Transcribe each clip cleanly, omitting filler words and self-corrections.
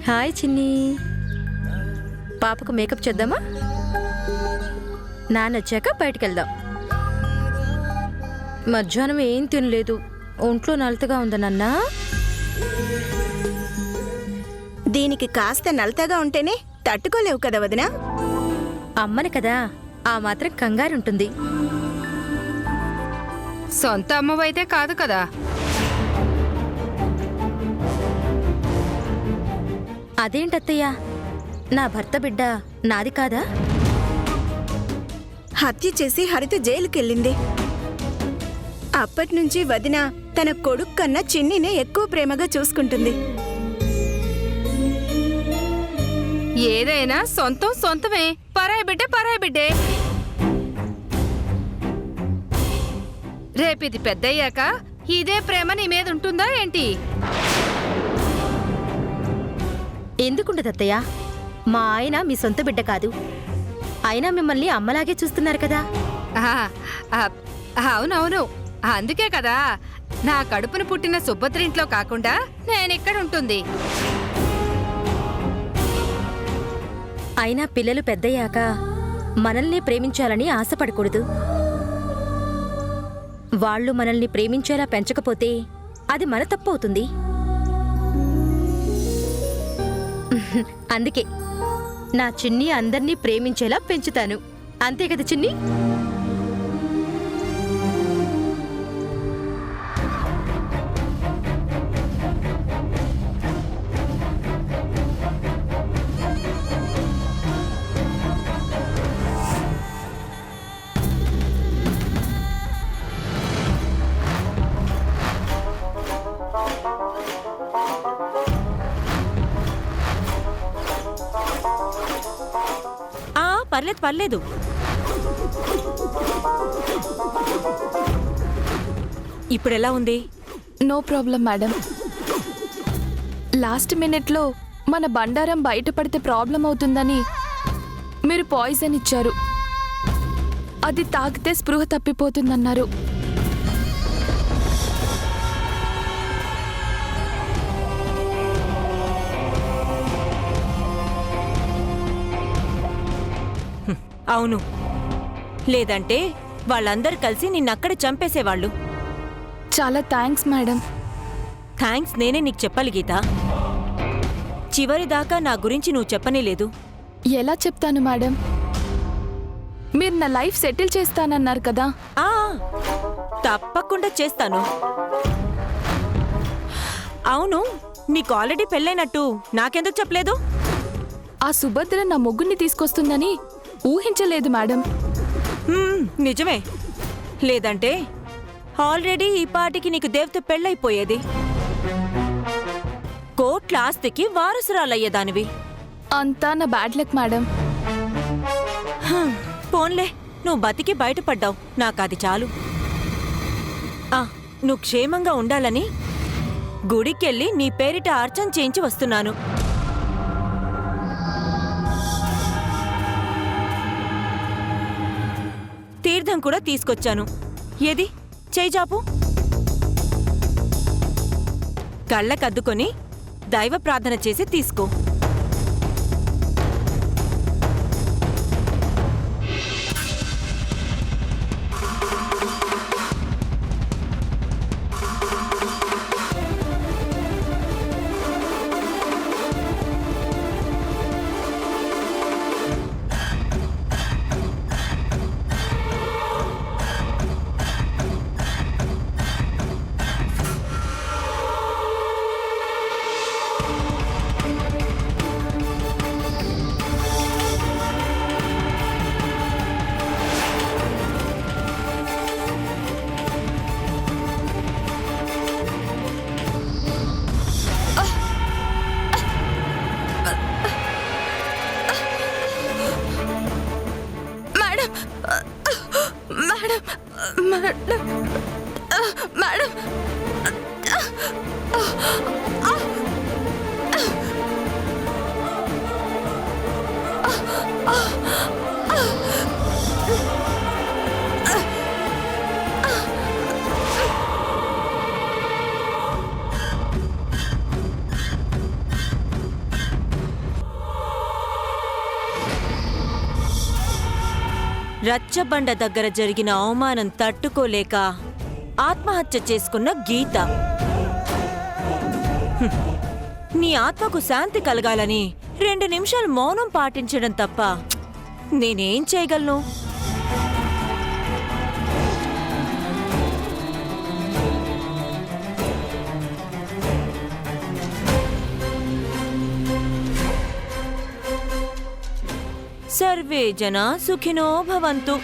Hi చిన్ని. పాపకు makeup చేద్దామా? నాన్నొచ్చాక బయటికెళ్దాం. మధ్యాహ్నం ఏం తినలేదు, ఒంట్లో నలతగా ఉందనన్నా. దీనికి కాస్త నలతగా ఉంటేనే తట్టుకోలేవు కదా వదినా. అమ్మని కదా, ఆ మాత్రం కంగారుంటుంది. సొంత అమ్మవైతే కాదు కదా. అదేంటత్తయ్యా, నా భర్త బిడ్డ నాది కాదా? హత్య చేసి హరిత జైలుకెళ్ళింది. అప్పటినుంచి వదిన తన కొడుకు కన్నా చిన్నినే ఎక్కువ ప్రేమగా చూసుకుంటుంది. ఏదైనా సొంతం సొంతమే, పరాయి బిడ్డే పరాయి బిడ్డే. రేపిది పెద్దయ్యాక ఇదే ప్రేమ నీ మీద ఉంటుందా ఏంటి? ఎందుకుండదత్తయ్యా, మా ఆయన మీ సొంత బిడ్డ కాదు, అయినా మిమ్మల్ని అమ్మలాగే చూస్తున్నారు కదా. అవునవును, అందుకే కదా నా కడుపును పుట్టిన సుభద్రింట్లో కాకుండా నేనిక్కడ ఉంటుంది. అయినా పిల్లలు పెద్దయ్యాక మనల్ని ప్రేమించాలని ఆశపడకూడదు. వాళ్ళు మనల్ని ప్రేమించేలా పెంచకపోతే అది మన తప్పు అవుతుంది. అందుకే నా చిన్ని అందర్నీ ప్రేమించేలా పెంచుతాను. అంతే కదా చిన్ని? పర్లేదు పర్లేదు. ఇప్పుడెలా ఉంది? No problem madam. లాస్ట్ మినిట్లో మన బండారం బయటపడితే ప్రాబ్లం అవుతుందని మీరు పాయిజన్ ఇచ్చారు. అది తాగితే స్పృహ తప్పిపోతుందన్నారు. అవును, లేదంటే వాళ్ళందరూ కలిసి నిన్నక్కడ చంపేసేవాళ్ళు. చాలా థ్యాంక్స్ మేడం. థ్యాంక్స్ నేనే నీకు చెప్పాలి గీత. చివరిదాకా నా గురించి నువ్వు చెప్పనే లేదు. ఎలా చెప్తాను మేడం? మీరు నా లైఫ్ సెటిల్ చేస్తానన్నారు కదా. తప్పకుండా చేస్తాను. అవును, నీకు ఆల్రెడీ పెళ్ళైనట్టు నాకెందుకు చెప్పలేదు? ఆ సుభద్ర నా మొగ్గుని తీసుకొస్తుందని ఊహించలేదు మేడం. నిజమే, లేదంటే ఆల్రెడీ ఈ పాటికి నీకు దేవత పెళ్ళైపోయేది. కోట్ల ఆస్తికి వారసురాలయ్యేదానివి. అంతా నా బ్యాడ్ లక్ మేడం. పోన్లే, నువ్వు బతికి బయటపడ్డావు, నాకది చాలు. నువ్వు క్షేమంగా ఉండాలని గుడికెళ్ళి నీ పేరిట అర్చన చేయించి వస్తున్నాను. తీర్థం కూడా తీసుకొచ్చాను. ఏది, చేయి చాపు. కళ్ళకద్దుకొని దైవ ప్రార్థన చేసి తీసుకో. రచ్చబండ దగ్గర జరిగిన అవమానం తట్టుకోలేక ఆత్మహత్య చేసుకున్న గీత. హ్మ్. నీ ఆత్మకు శాంతి కలగాలని 2 నిమిషాలు మౌనం పాటించడం తప్ప నేనేం చేయగలను? సర్వే జనా సుఖినో భవంతు.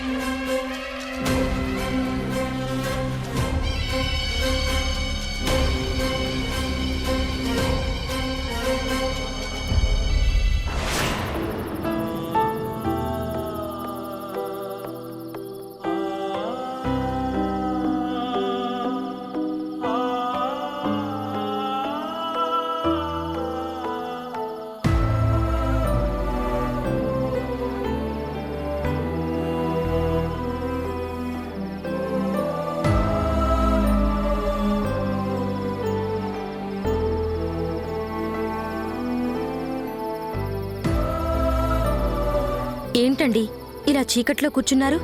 ఏంటండి ఇలా చీకట్లో కూర్చున్నారు?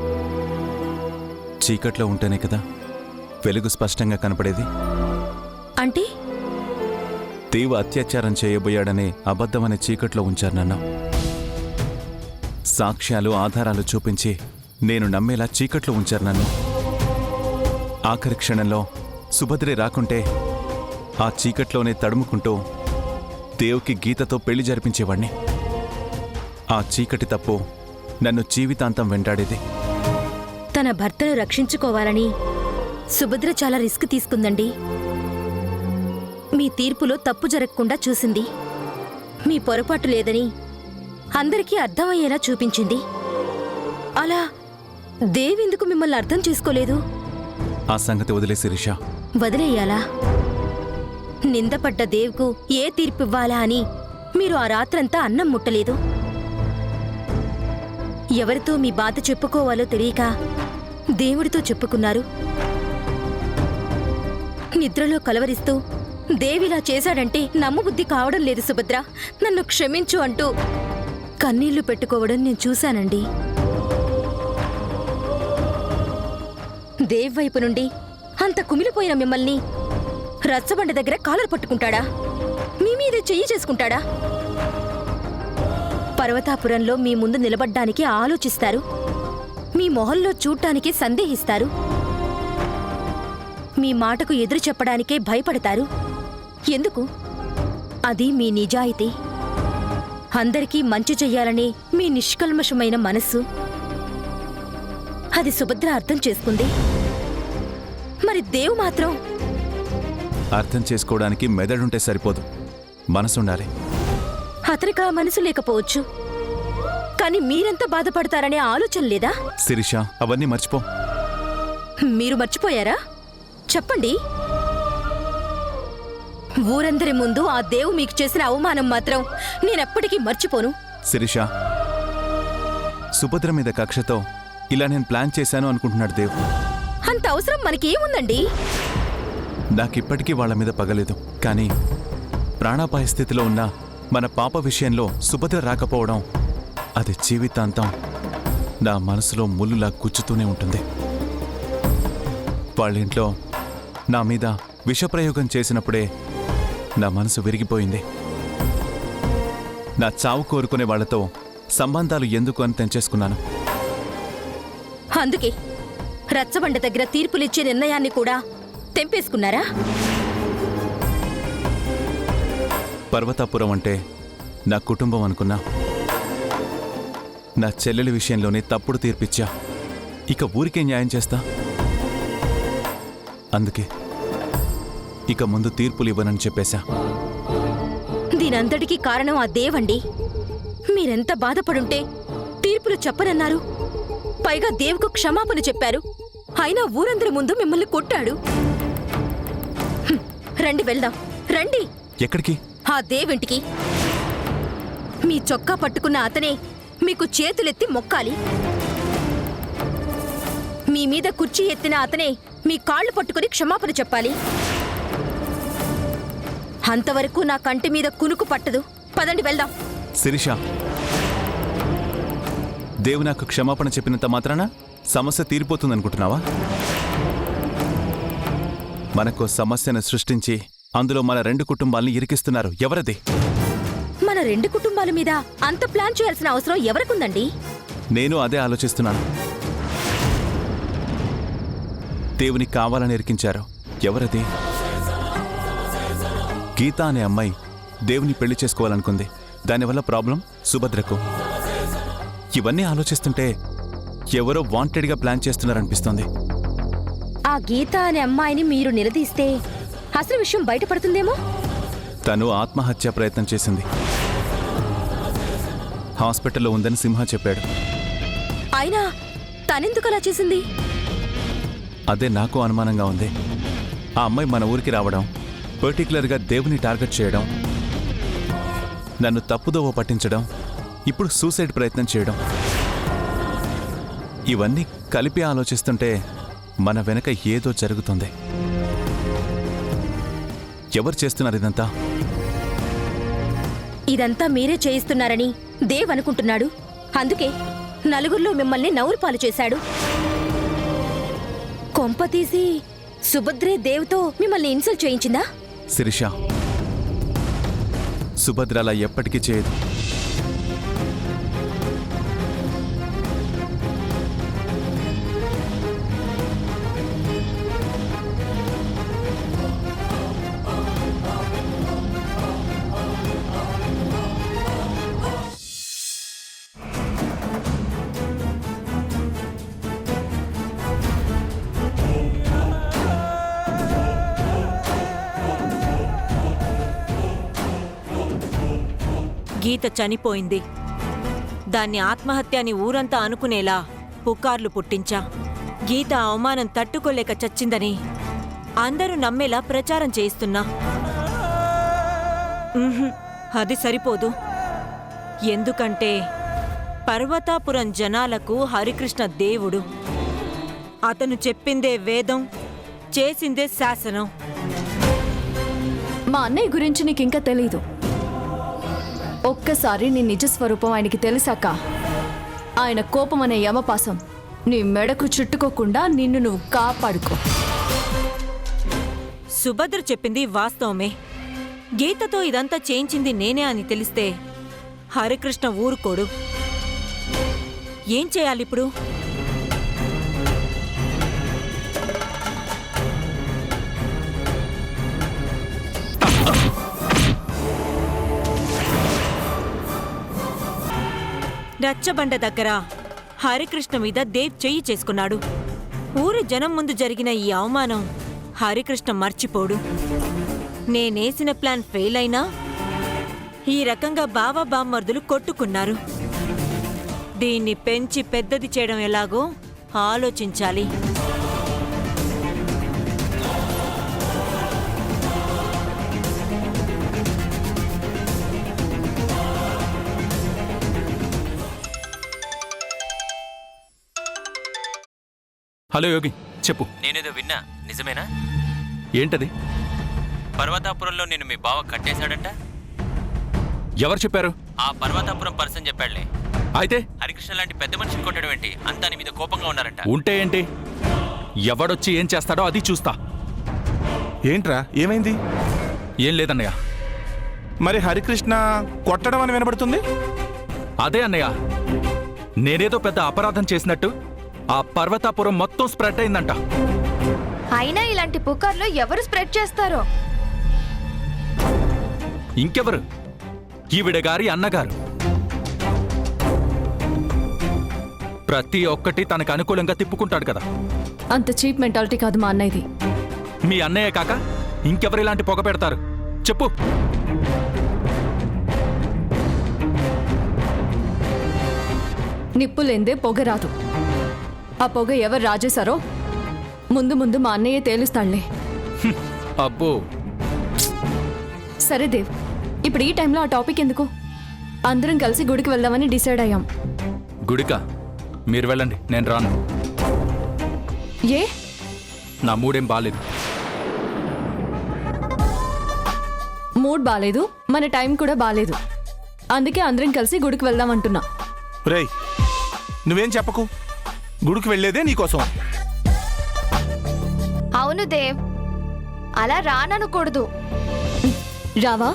చీకట్లో ఉంటేనే కదా వెలుగు స్పష్టంగా కనపడేది. అంటే దేవు అత్యాచారం చేయబోయాడనే అబద్ధమనే చీకట్లో ఉంచారు నన్ను. సాక్ష్యాలు ఆధారాలు చూపించి నేను నమ్మేలా చీకట్లో ఉంచారు నన్ను. ఆఖరి క్షణంలో సుభద్రే రాకుంటే ఆ చీకట్లోనే తడుముకుంటూ దేవుకి గీతతో పెళ్లి జరిపించేవాణ్ణి. ఆ చీకటి తప్పు నన్ను జీవితాంతం వెంటాడేది. తన భర్తను రక్షించుకోవాలని సుభద్ర చాలా రిస్క్ తీసుకుందండి. మీ తీర్పులో తప్పు జరగకుండా చూసింది. మీ పొరపాటు లేదని అందరికీ అర్థమయ్యేలా చూపించింది. అలా దేవెందుకు మిమ్మల్ని అర్థం చేసుకోలేదు? ఆ సంగతి వదిలే శిరీష. వదిలేయాలా? నిందపడ్డ దేవుకు ఏ తీర్పివ్వాలా అని మీరు ఆ రాత్రంతా అన్నం ముట్టలేదు. ఎవరితో మీ బాధ చెప్పుకోవాలో తెలియక దేవుడితో చెప్పుకున్నారు. నిద్రలో కలవరిస్తూ దేవిలా చేశాడంటే నమ్మబుద్ధి కావడం లేదు సుభద్ర, నన్ను క్షమించు అంటూ కన్నీళ్లు పెట్టుకోవడం నేను చూశానండి. దేవ్ వైపు నుండి అంత కుమిలిపోయిన మిమ్మల్ని రచ్చబండ దగ్గర కాలర్ పట్టుకుంటాడా? మీ మీదే చెయ్యి చేసుకుంటాడా? పర్వతాపురంలో మీ ముందు నిలబడ్డానికి ఆలోచిస్తారు. మీ మొహంలో చూడ్డానికి సందేహిస్తారు. మీ మాటకు ఎదురు చెప్పడానికే భయపడతారు. ఎందుకు? అది మీ నిజాయితీ. అందరికీ మంచి చెయ్యాలనే మీ నిష్కల్మషమైన మనస్సు. అది సుభద్ర అర్థం చేసుకుంది. మరి దేవు మాత్రం అర్థం చేసుకోవడానికి మెదడుంటే సరిపోదు, మనసుండాలి. అతనికి ఆ మనసు లేకపోవచ్చు, కానీ మీరెంత బాధపడతారనే ఆలోచన లేదా? శిరీష, అవన్నీ మర్చిపో. మీరు మర్చిపోయారా? చెప్పండి. ఊరందరి ముందు ఆ దేవు మీకు చేసిన అవమానం మాత్రం నేనెప్పటికీ మర్చిపోను. శిరీష, సుభద్ర మీద కక్షతో ఇలా నేను ప్లాన్ చేశాను అనుకుంటున్నాడు దేవ్. అంత అవసరం మనకేముందండి? నాకిప్పటికీ వాళ్ళ మీద పగలేదు, కానీ ప్రాణాపాయ స్థితిలో ఉన్న మన పాప విషయంలో సుభద్ర రాకపోవడం అది జీవితాంతం నా మనసులో ముల్లులా గుచ్చుతూనే ఉంటుంది. వాళ్ళింట్లో నా మీద విషప్రయోగం చేసినప్పుడే నా మనసు విరిగిపోయింది. నా చావు కోరుకునే వాళ్లతో సంబంధాలు ఎందుకు అని తెంచేసుకున్నాను. అందుకే రచ్చబండ దగ్గర తీర్పులిచ్చే నిర్ణయాన్ని కూడా తెంపేసుకున్నారా? పర్వతాపురం అంటే నా కుటుంబం అనుకున్నా. నా చెల్లెలి విషయంలోనే తప్పుడు తీర్పిచ్చా. ఇక ఊరికే న్యాయం చేస్తా. అందుకే ఇక ముందు తీర్పులు ఇవ్వనని చెప్పేశా. దీనంతటికీ కారణం ఆ దేవండి. మీరెంత బాధపడుంటే తీర్పులు చెప్పనన్నారు. పైగా దేవుకు క్షమాపణ చెప్పారు. అయినా ఊరందరి ముందు మిమ్మల్ని కొట్టాడు. రండి వెళ్దాం, రండి. ఎక్కడికి? ఆ దేవింటికి. మీ చొక్కా పట్టుకున్న అతనే మీకు చేతులెత్తి మొక్కాలి. మీ మీద కుర్చీ ఎత్తిన అతనే మీ కాళ్ళు పట్టుకుని క్షమాపణ చెప్పాలి. అంతవరకు నా కంటి మీద కునుకు పట్టదు. పదండి వెళ్దాం. శిరీష, దేవు నాకు క్షమాపణ చెప్పినంత మాత్రాన సమస్య తీరిపోతుందనుకుంటున్నావా? మనకు సమస్యను సృష్టించి అందులో మన 2 కుటుంబాల్ని ఇరికిస్తున్నారు. ఎవరది? మన 2 కుటుంబాల మీద అంత ప్లాన్ చేయాల్సిన అవసరం ఎవరికుందండి? నేను అదే ఆలోచిస్తున్నాను. దేవుని కావాలని ఇరికించారు. ఎవరది? గీత అనే అమ్మాయి దేవుని పెళ్లి చేసుకోవాలనుకుంది. దానివల్ల ప్రాబ్లం సుభద్రకు. ఇవన్నీ ఆలోచిస్తుంటే ఎవరో వాంటెడ్గా ప్లాన్ చేస్తున్నారనిపిస్తోంది. ఆ గీత అనే అమ్మాయిని మీరు నిలదీస్తే అసలు విషయం బయటపడుతుందేమో. తను ఆత్మహత్య ప్రయత్నం చేసింది. హాస్పిటల్లో ఉందని సింహ చెప్పాడు. అయినా తనెందుకు అలా చేసింది? అదే నాకు అనుమానంగా ఉంది. ఆ అమ్మాయి మన ఊరికి రావడం, పర్టికులర్గా దేవుని టార్గెట్ చేయడం, నన్ను తప్పుదోవ పట్టించడం, ఇప్పుడు సూసైడ్ ప్రయత్నం చేయడం, ఇవన్నీ కలిపి ఆలోచిస్తుంటే మన వెనక ఏదో జరుగుతుంది. ఎవరు చేస్తున్నారు ఇదంతా? ఇదంతా మీరే చేయిస్తున్నారని దేవ్ అనుకుంటున్నాడు. అందుకే నలుగురిలో మిమ్మల్ని నవ్వులు పాలు చేశాడు. కొంపతీసి సుభద్రే దేవ్తో మిమ్మల్ని ఇన్సల్ట్ చేయించిందా? శిరీష, సుభద్ర అలా ఎప్పటికీ చేయదు. గీత చనిపోయింది. దాన్ని ఆత్మహత్య అని ఊరంతా అనుకునేలా పుకార్లు పుట్టించా. గీత అవమానం తట్టుకోలేక చచ్చిందని అందరూ నమ్మేలా ప్రచారం చేయిస్తున్నా. అది సరిపోదు. ఎందుకంటే పర్వతాపురం జనాలకు హరికృష్ణ దేవుడు. అతను చెప్పిందే వేదం, చేసిందే శాసనం. మా అన్నయ్య గురించి నీకింకా తెలీదు. ఒక్కసారి నీ నిజ స్వరూపం ఆయనకి తెలిసాక ఆయన కోపం అనే యమపాసం నీ మెడకు చుట్టుకోకుండా నిన్ను నువ్వు కాపాడుకో. సుభద్ర చెప్పింది వాస్తవమే. గీతతో ఇదంతా చేయించింది నేనే అని తెలిస్తే హరికృష్ణ ఊరుకోడు. ఏం చేయాలిప్పుడు? రచ్చబండ దగ్గర హరికృష్ణ మీద దేవ్ చెయ్యి చేసుకున్నాడు. ఊరి జనం ముందు జరిగిన ఈ అవమానం హరికృష్ణ మర్చిపోడు. నేనేసిన ప్లాన్ ఫెయిల్ అయినా ఈ రకంగా బావ బామ్మర్దులు కొట్టుకున్నారు. దీన్ని పెంచి పెద్దది చేయడం ఎలాగో ఆలోచించాలి. హలో యోగి, చెప్పు. నేనేదో విన్నా, నిజమేనా? ఏంటది? పర్వతాపురంలో నేను మీ బావ కట్టేశాడంట. ఎవరు చెప్పారు? ఆ పర్వతాపురం పర్సన్ చెప్పాడులే. అయితే హరికృష్ణ లాంటి పెద్ద మనిషిని కొట్టడం ఏంటి? అంతా నీ మీద కోపంగా ఉన్నారంట. ఉంటే ఏంటి? ఎవడొచ్చి ఏం చేస్తాడో అది చూస్తా. ఏంట్రా, ఏమైంది? ఏం లేదన్నయ్య. మరి హరికృష్ణ కొట్టడం అని వినబడుతుంది. అదే అన్నయ్య, నేనేదో పెద్ద అపరాధం చేసినట్టు ఆ పర్వతాపురం మొత్తం స్ప్రెడ్ అయిందంట. అయినా ఇలాంటి పుకార్లు ఎవరు స్ప్రెడ్ చేస్తారో? ఇంకెవరు? ఈవిడ గారి అన్నగారు. ప్రతి ఒక్కటి తనకు అనుకూలంగా తిప్పుకుంటాడు కదా. అంత చీప్ మెంటాలిటీ కాదు మా అన్నయ్యది. మీ అన్నయ్య కాక ఇంకెవరు ఇలాంటి పొగ పెడతారు చెప్పు. నిప్పు లేందే పొగ రాదు. ఆ పొగ ఎవరు రాజేశారో ముందు ముందు మా అన్నయ్య తేలుస్తాడులే. అబ్బో. సరే దేవ్, ఇప్పుడు ఈ టైంలో ఆ టాపిక్ ఎందుకు? అందరం కలిసి గుడికి వెళ్దామని డిసైడ్ అయ్యాం. గుడికా? మీరు వెళ్ళండి, నేను రాను. ఏ? నా మూడేం బాలేదు. మూడ్ బాలేదు, మన టైం కూడా బాలేదు. అందుకే అందరం కలిసి గుడికి వెళ్దాం అంటున్నా. రేయ్, నువ్వేం చెప్పకు. గుడికి వెళ్ళేదే నీకోసం. అవును దేవ్, అలా రాననకూడదు. రావా?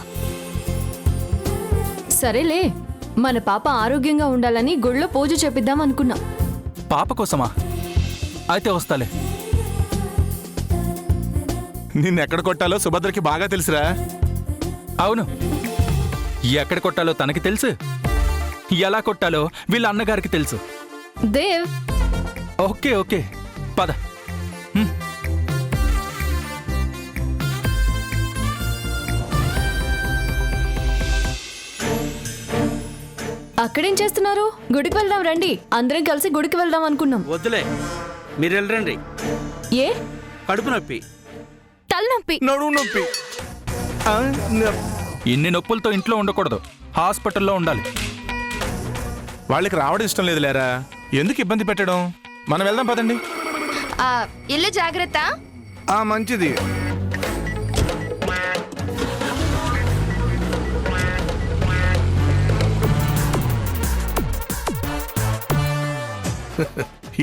సరేలే, మన పాప ఆరోగ్యంగా ఉండాలని గుళ్ళో పూజ చేపిద్దాం అనుకున్నా. పాప కోసమా? అయితే వస్తాలే. నిన్నెక్కడ కొట్టాలో సుభద్రకి బాగా తెలుసురా. అవును, ఎక్కడ కొట్టాలో తనకి తెలుసు, ఎలా కొట్టాలో వీళ్ళ అన్నగారికి తెలుసు. దేవ్, ఓకే ఓకే, పద. అక్కడేం చేస్తున్నారు? గుడికి వెళ్దాం రండి. అందరం కలిసి గుడికి వెళ్దాం అనుకున్నాం. వద్దులే, మీరు వెళ్ళండి. ఏ? కడుపు నొప్పి, తలనొప్పి. నడుము నొప్పి. ఇన్ని నొప్పులతో ఇంట్లో ఉండకూడదు, హాస్పిటల్లో ఉండాలి. వాళ్ళకి రావడం ఇష్టం లేదు లేరా, ఎందుకు ఇబ్బంది పెట్టడం? మనం వెళ్దాం పదండి. ఇల్లు జాగ్రత్త. మంచిది.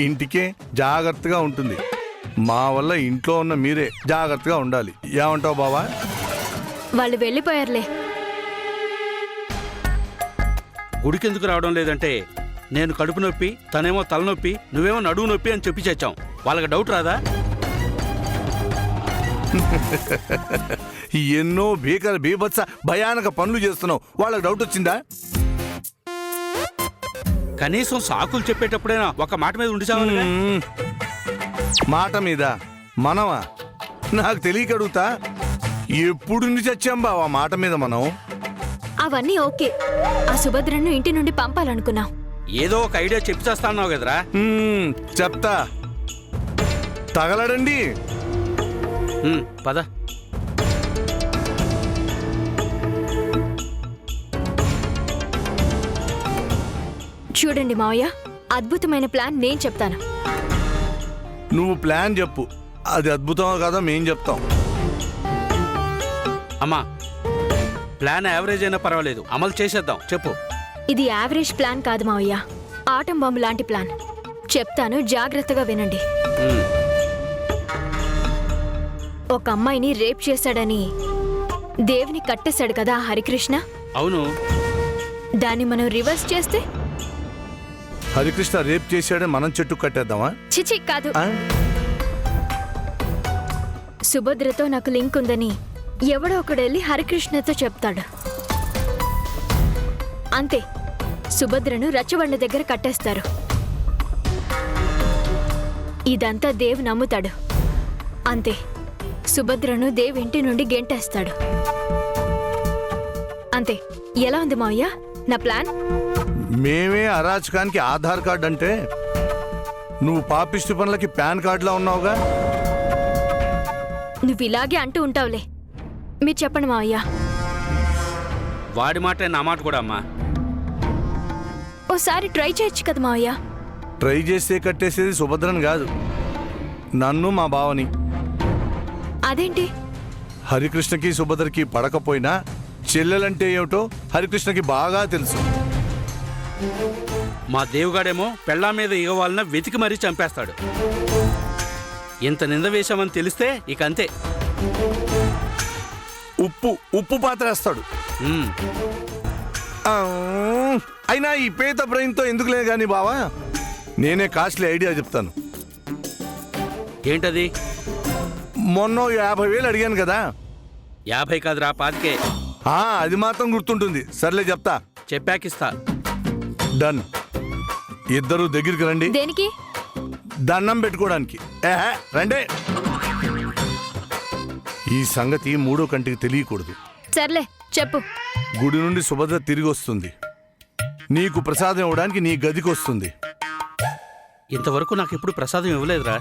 ఇంటికే జాగ్రత్తగా ఉంటుంది. మా వల్ల ఇంట్లో ఉన్న మీరే జాగ్రత్తగా ఉండాలి. ఏమంటావు బావా? వాళ్ళు వెళ్ళిపోయారులే. గుడికెందుకు రావడం లేదంటే నేను కడుపు నొప్పి, తనేమో తలనొప్పి, నువ్వేమో నడువు నొప్పి అని చెప్పి చచ్చాం. వాళ్ళకి డౌట్ రాదా? ఎన్నో బీభత్స భయానక పనులు చేస్తున్నావు, వాళ్ళకి డౌట్ వచ్చిందా? కనీసం సాకులు చెప్పేటప్పుడైనా ఒక మాట మీద ఉండి చావాలిగా. మాట మీద మనమా? నాకు తెలియక అడుగుతా, ఎప్పుడు నుండి చచ్చాం బావా మాట మీద మనం? అవన్నీ ఓకే. ఆ సుభద్రను ఇంటి నుండి పంపాలనుకున్నాం. ఏదో ఒక ఐడియా చెప్పి చేస్తా అన్నావు కదరా. చెప్తా, తగలడండి. పద. చూడండి మావయ్య, అద్భుతమైన ప్లాన్ నేను చెప్తాను. నువ్వు ప్లాన్ చెప్పు, అది అద్భుతం కదా మేం చెప్తాం. అమ్మా, ప్లాన్ యావరేజ్ అయినా పర్వాలేదు, అమలు చేసేద్దాం. చెప్పు. ఇది యావరేజ్ ప్లాన్ కాదు మావయ్య, ఆటం బాంబు లాంటి ప్లాన్. చెప్తాను, జాగ్రత్తగా వినండి. ఒక అమ్మాయిని రేప్ చేశాడని దేవిని కట్టేశాడు కదా హరికృష్ణ. అవును. దాన్ని మనం రివర్స్ చేస్తే? హరికృష్ణ రేప్ చేశాడని మనం చెట్టు కట్టేద్దామా? చిచి కాదు. సుభద్రతో నాకు లింక్ ఉందని ఎవడో ఒకడెళ్ళి హరికృష్ణతో చెప్తాడు. అంతే, సుభద్రను రచ్చబండ దగ్గర కట్టేస్తారు. ఇదంతా దేవ్ నమ్ముతాడు. అంతే, సుభద్రను దేవ్ ఇంటి నుండి గెంటేస్తాడు. అంతే. ఎలా ఉంది మావయ్య నా ప్లాన్? మేమే అరాచకానికి ఆధార్ కార్డు అంటే నువ్వు పాపిష్టి పనులకి పాన్ కార్డులా ఉన్నావుగా. నువ్వు ఇలాగే అంటూ ఉంటావులే. మీరు చెప్పండి మావయ్య. వాడి మాట నా మాట కూడా అమ్మా. ఓసారి ట్రై చేయొచ్చు కదా మావయ్య. ట్రై చేస్తే కట్టేసేది సుభద్రని కాదు, నన్ను మా బావని. అదేంటి? హరికృష్ణకి సుభద్రకి పడకపోయినా చెల్లెలంటే ఏమిటో హరికృష్ణకి బాగా తెలుసు. మా దేవుగాడేమో పెళ్ళాం మీద ఇగవాలన వెతికి మరీ చంపేస్తాడు. ఇంత నింద వేశామని తెలిస్తే ఇక అంతే. ఉప్పు పాత్ర వేస్తాడు. అయినా ఈ పేద బ్రెయిన్తో ఎందుకు లేదు కానీ బావా, నేనే కాస్ట్లీ ఐడియా చెప్తాను. ఏంటది? మొన్న 50,000 అడిగాను కదా. 50 కాదురా, 25. అది మాత్రం గుర్తుంటుంది. సర్లే చెప్తా. చెప్పాకిస్తా. డన్. ఇద్దరు దగ్గరికి రండి. దేనికి? దండం పెట్టుకోవడానికి. రండి. ఈ సంగతి మూడో కంటికి తెలియకూడదు. సర్లే చెప్పు. గుడి నుండి సుభద్ర తిరిగి వస్తుంది. నీకు ప్రసాదం ఇవ్వడానికి నీ గదికి వస్తుంది. ఇంతవరకు నాకు ఎప్పుడు ప్రసాదం ఇవ్వలేదురా.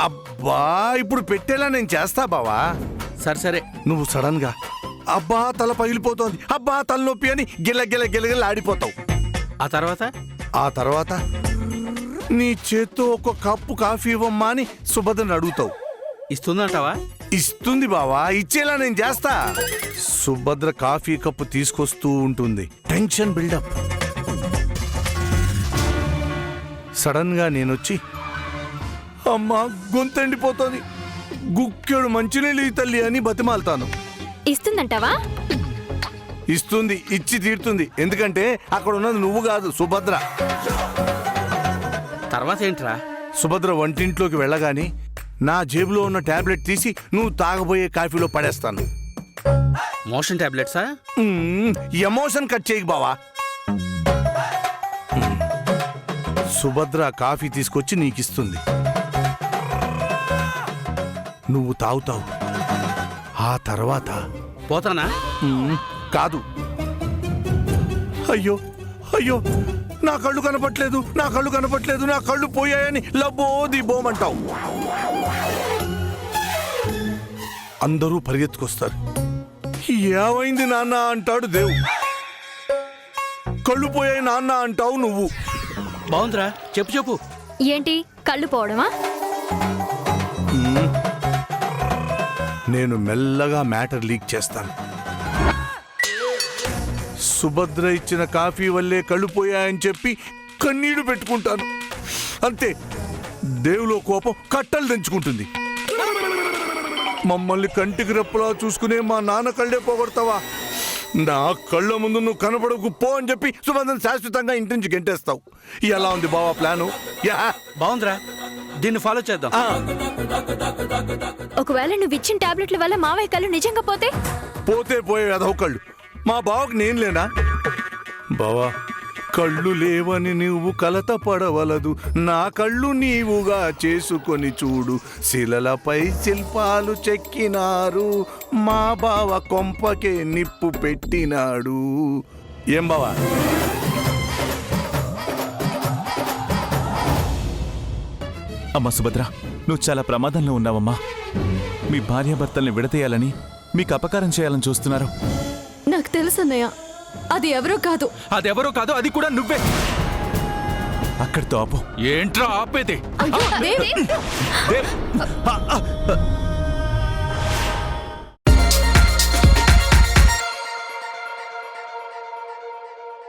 అబ్బా, ఇప్పుడు పెట్టేలా నేను చేస్తా బావా. సరే. నువ్వు సడన్ గా అబ్బా తల పగిలిపోతోంది, అబ్బా తలనొప్పి అని గిల్ల ఆడిపోతావు. ఆ తర్వాత నీ చేత్తో ఒక కప్పు కాఫీ ఇవ్వమ్మా అని సుభద్రని అడుగుతావు. ఇస్తుందంటావా? ఇస్తుంది బావా, ఇచ్చేలా నేను చేస్తా. సుభద్ర కాఫీ కప్పు తీసుకొస్తూ ఉంటుంది. Tension buildup. సడన్ గా నేనొచ్చి అమ్మా గొంతెండిపోతుంది, గుక్కెడు మంచినీళ్ళు ఈ తల్లి అని బతిమాలతాను. ఇస్తుందంటావా? ఇస్తుంది, ఇచ్చి తీరుతుంది. ఎందుకంటే అక్కడ ఉన్నది నువ్వు కాదు, సుభద్ర. తర్వాత ఏంట్రా? సుభద్ర వంటింట్లోకి వెళ్ళగాని నా జేబులో ఉన్న టాబ్లెట్ తీసి నువ్వు తాగబోయే కాఫీలో పడేస్తాను. మోషన్ టాబ్లెట్సా? ఎమోషన్ కట్ చేయకు బావా. సుభద్ర కాఫీ తీసుకొచ్చి నీకిస్తుంది, నువ్వు తాగుతావు. ఆ తర్వాత పోతానా? కాదు. అయ్యో అయ్యో, నా కళ్ళు కనపట్లేదు, నా కళ్ళు కనపట్లేదు, నా కళ్ళు పోయాయని లబ్బో దిబోమంటావు. అందరూ పరిగెత్తుకొస్తారు. ఏమైంది నాన్న అంటాడు దేవు, కళ్ళు పోయాయి నాన్న అంటావు నువ్వు. బాగుందిరా, చెప్పు చెప్పు. ఏంటి కళ్ళు పోవడమా? నేను మెల్లగా మ్యాటర్ లీక్ చేస్తాను. సుభద్ర ఇచ్చిన కాఫీ వల్లే కళ్ళు పోయాయని చెప్పి కన్నీళ్లు పెట్టుకుంటాను. అంతే, దేవులో కోపం కట్టలు తెంచుకుంటుంది. మమ్మల్ని కంటికి రెప్పలా చూసుకునే మా నాన్న కళ్ళే పోగొడతావా? నా కళ్ళ ముందు నువ్వు కనపడకు పో అని చెప్పి సుభద్రను శాశ్వతంగా ఇంటి నుంచి గెంటేస్తావు. ఎలా ఉంది బావా ప్లాను? బాగుందిరా, దీన్ని ఫాలో చేద్దాం. ఒకవేళ నువ్వు ఇచ్చిన టాబ్లెట్ల వల్ల మావయ్య కళ్ళు నిజంగా పోతే? పోతే పోయే అదవ కళ్ళు మా బావకు నేను లేనా? బావా, కళ్ళు లేవని నువ్వు కలత పడవలదు, నా కళ్ళు నీవుగా చేసుకొని చూడు. శిలలపై శిల్పాలు చెక్కినారు, మా బావ కొంపకే నిప్పు పెట్టినాడు. ఏం బావా? అమ్మా సుభద్ర, నువ్వు చాలా ప్రమాదంలో ఉన్నావమ్మా. మీ భార్యాభర్తల్ని విడతీయాలని, మీకు అపకారం చేయాలని చూస్తున్నారు. నాకు తెలుసన్నయ్య, అది ఎవరో కాదు. అదెవరో కాదు, అది కూడా నువ్వే. అక్కడితో ఆపు. ఏంట్రా ఆపేది? అయ్యో, దేవ్! దేవ్!